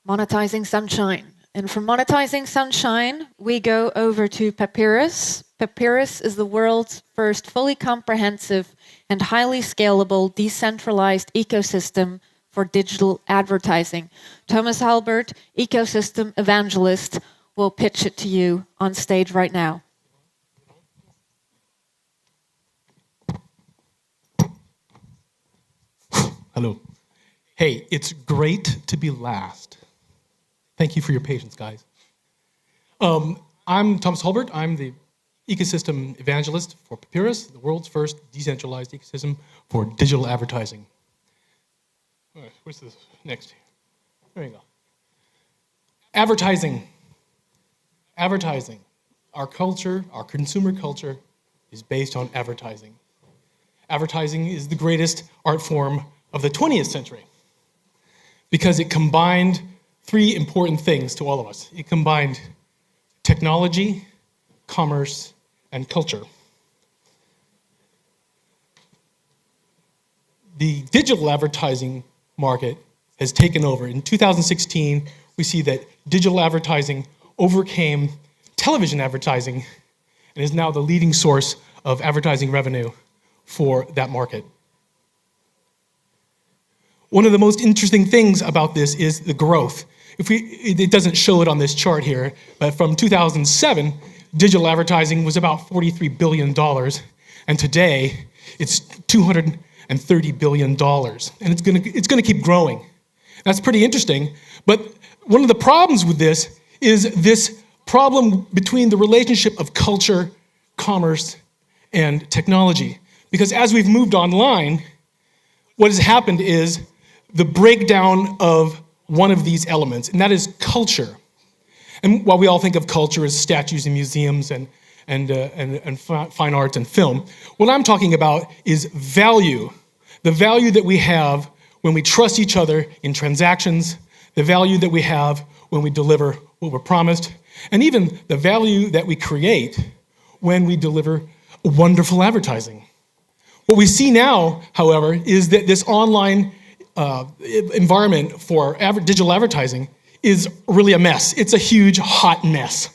Monetizing Sunshine. And from Monetizing Sunshine, we go over to Papyrus. Papyrus is the world's first fully comprehensive and highly scalable decentralized ecosystem for digital advertising. Thomas Hulbert, ecosystem evangelist, will pitch it to you on stage right now. Hello. Hey, it's great to be last. Thank you for your patience, guys. I'm Thomas Hulbert. I'm the ecosystem evangelist for Papyrus, the world's first decentralized ecosystem for digital advertising. All right, where's this next? There you go. Advertising. Advertising. Our culture, our consumer culture, is based on advertising. Advertising is the greatest art form of the 20th century because it combined three important things to all of us. It combined technology, commerce, and culture. The digital advertising market has taken over. In 2016, we see that digital advertising overcame television advertising and is now the leading source of advertising revenue for that market. One of the most interesting things about this is the growth. It doesn't show it on this chart here, but from 2007, digital advertising was about $43 billion, and today it's $230 billion, and it's gonna keep growing. That's pretty interesting, but one of the problems with this is this problem between the relationship of culture, commerce, and technology. Because as we've moved online, what has happened is the breakdown of one of these elements, and that is culture. And while we all think of culture as statues and museums and fine arts and film, what I'm talking about is value. The value that we have when we trust each other in transactions, the value that we have when we deliver what we're promised, and even the value that we create when we deliver wonderful advertising. What we see now, however, is that this online environment for digital advertising is really a mess. It's a huge, hot mess.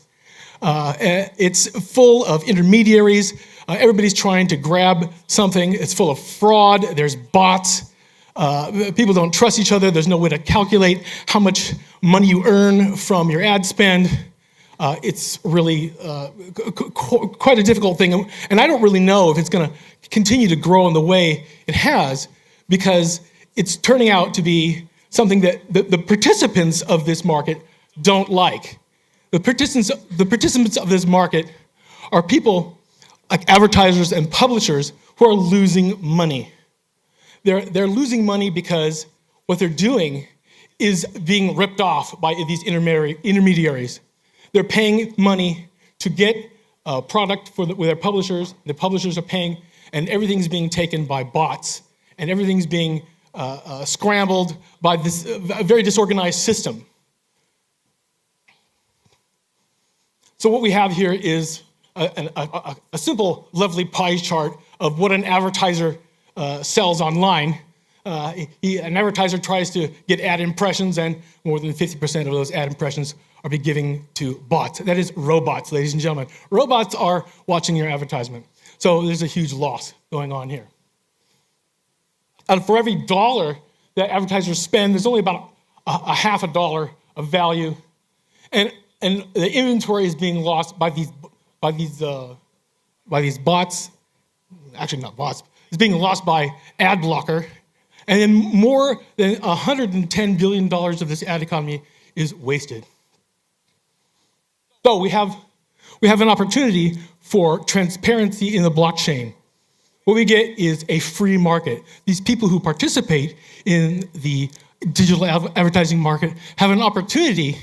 It's full of intermediaries. Everybody's trying to grab something. It's full of fraud. There's bots. People don't trust each other. There's no way to calculate how much money you earn from your ad spend. It's really quite a difficult thing. And I don't really know if it's going to continue to grow in the way it has, because it's turning out to be something that the participants of this market don't like. The participants of this market are people like advertisers and publishers who are losing money. They're losing money because what they're doing is being ripped off by these intermediaries. They're paying money to get a product with their publishers. The publishers are paying, and everything's being taken by bots, and everything's being scrambled by this very disorganized system. So what we have here is a simple, lovely pie chart of what an advertiser sells online. An advertiser tries to get ad impressions, and more than 50% of those ad impressions are being given to bots. That is robots, ladies and gentlemen. Robots are watching your advertisement. So there's a huge loss going on here. And for every dollar that advertisers spend, there's only about a half a dollar of value, and the inventory is being lost by these bots. Actually, not bots. It's being lost by ad blocker, and then more than $110 billion of this ad economy is wasted. So we have an opportunity for transparency in the blockchain. What we get is a free market. These people who participate in the digital advertising market have an opportunity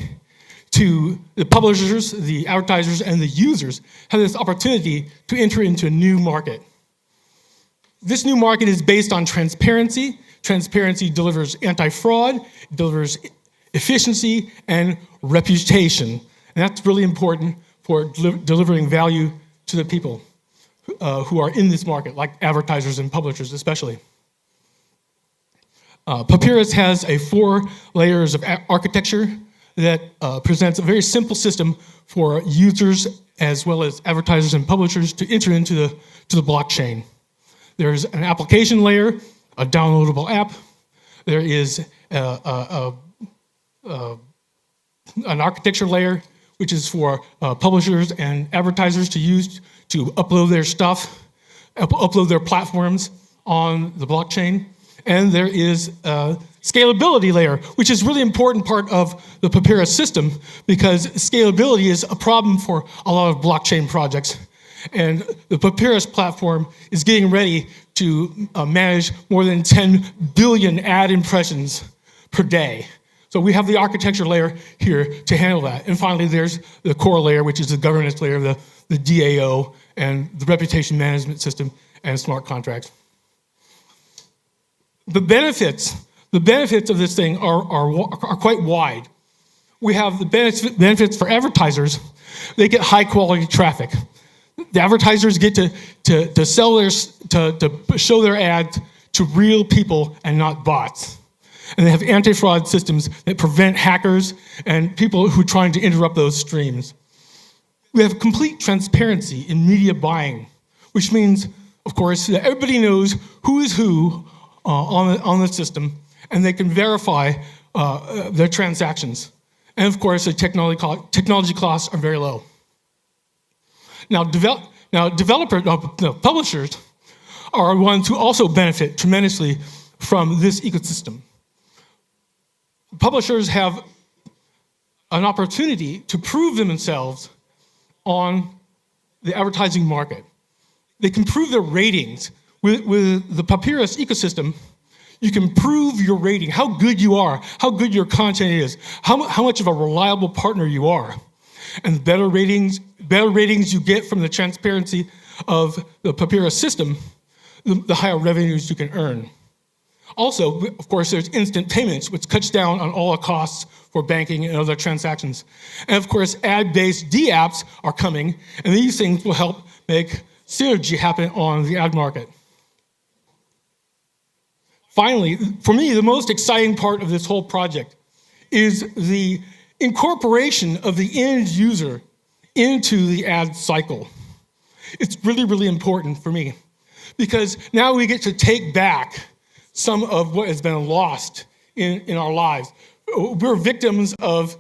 to, the publishers, the advertisers, and the users have this opportunity to enter into a new market. This new market is based on transparency. Transparency delivers anti-fraud, delivers efficiency, and reputation. And that's really important for delivering value to the people who are in this market, like advertisers and publishers especially. Papyrus has a 4 layers of architecture that presents a very simple system for users as well as advertisers and publishers to enter into the blockchain. There's an application layer, a downloadable app. There is an architecture layer, which is for publishers and advertisers to use to upload their stuff, upload their platforms on the blockchain. And there is a scalability layer, which is a really important part of the Papyrus system because scalability is a problem for a lot of blockchain projects. And the Papyrus platform is getting ready to manage more than 10 billion ad impressions per day. So we have the architecture layer here to handle that. And finally, there's the core layer, which is the governance layer, the DAO, and the reputation management system, and smart contracts. The benefits of this thing are quite wide. We have the benefits for advertisers. They get high quality traffic. The advertisers get to sell to show their ads to real people and not bots. And they have anti-fraud systems that prevent hackers and people who are trying to interrupt those streams. We have complete transparency in media buying, which means, of course, that everybody knows who is who on the system, and they can verify their transactions. And of course, the technology costs are very low. Now, publishers are ones who also benefit tremendously from this ecosystem. Publishers have an opportunity to prove themselves on the advertising market. They can prove their ratings. With the Papyrus ecosystem, you can prove your rating, how good you are, how good your content is, how much of a reliable partner you are. And the better ratings you get from the transparency of the Papyrus system, the higher revenues you can earn. Also, of course, there's instant payments, which cuts down on all the costs for banking and other transactions. And of course, ad-based dApps are coming, and these things will help make synergy happen on the ad market. Finally, for me, the most exciting part of this whole project is the incorporation of the end user into the ad cycle. It's really, really important for me because now we get to take back some of what has been lost in our lives. We're victims of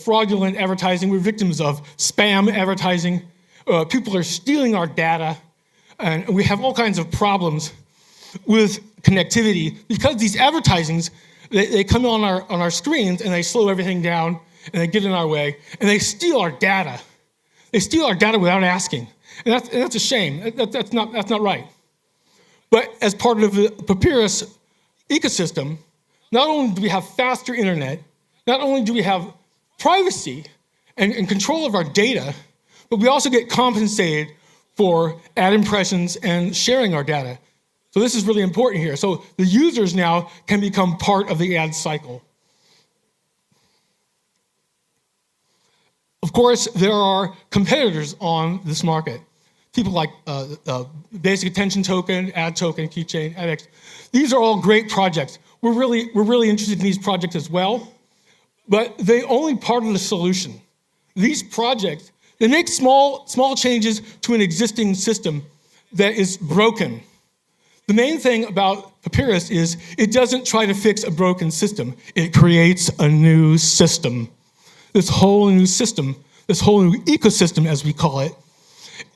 fraudulent advertising. We're victims of spam advertising. People are stealing our data, and we have all kinds of problems with connectivity because these advertisings, they come on our screens and they slow everything down and they get in our way and they steal our data. They steal our data without asking, and that's a shame. That's not right. But as part of the Papyrus ecosystem, not only do we have faster internet, not only do we have privacy and control of our data, but we also get compensated for ad impressions and sharing our data. So this is really important here. So the users now can become part of the ad cycle. Of course, there are competitors on this market. People like Basic Attention Token, Ad Token, Keychain, AdX. These are all great projects. We're really interested in these projects as well, but they're only part of the solution. These projects, they make small changes to an existing system that is broken. The main thing about Papyrus is it doesn't try to fix a broken system. It creates a new system. This whole new system, this whole new ecosystem, as we call it,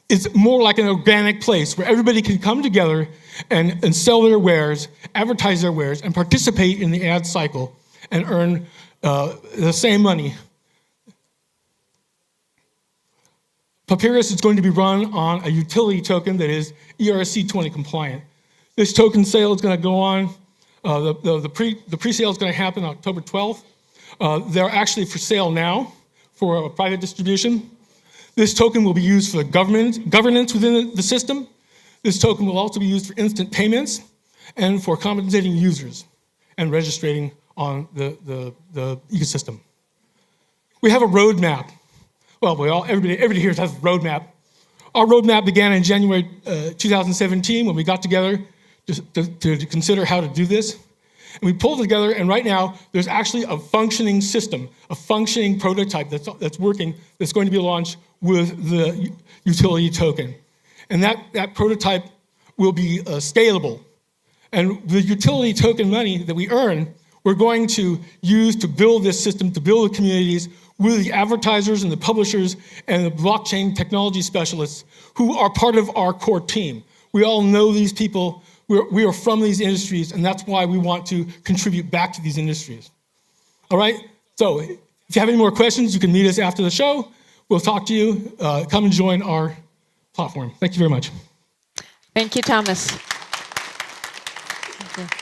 is more like an organic place where everybody can come together and sell their wares, advertise their wares, and participate in the ad cycle and earn the same money. Papyrus is going to be run on a utility token that is ERC20 compliant. This token sale is going to go on. The pre-sale is going to happen October 12th. They're actually for sale now for a private distribution. This token will be used for the governance within the system. This token will also be used for instant payments and for compensating users and registering on the ecosystem. We have a roadmap. Well, everybody here has a roadmap. Our roadmap began in January 2017 when we got together to consider how to do this. And we pulled together, and right now, there's actually a functioning system, a functioning prototype that's working, that's going to be launched with the utility token. And that prototype will be scalable. And the utility token money that we earn, we're going to use to build this system, to build the communities with the advertisers and the publishers and the blockchain technology specialists who are part of our core team. We all know these people. We are from these industries, and that's why we want to contribute back to these industries. All right? So if you have any more questions, you can meet us after the show. We'll talk to you. Come and join our platform. Thank you very much. Thank you, Thomas. Thank you.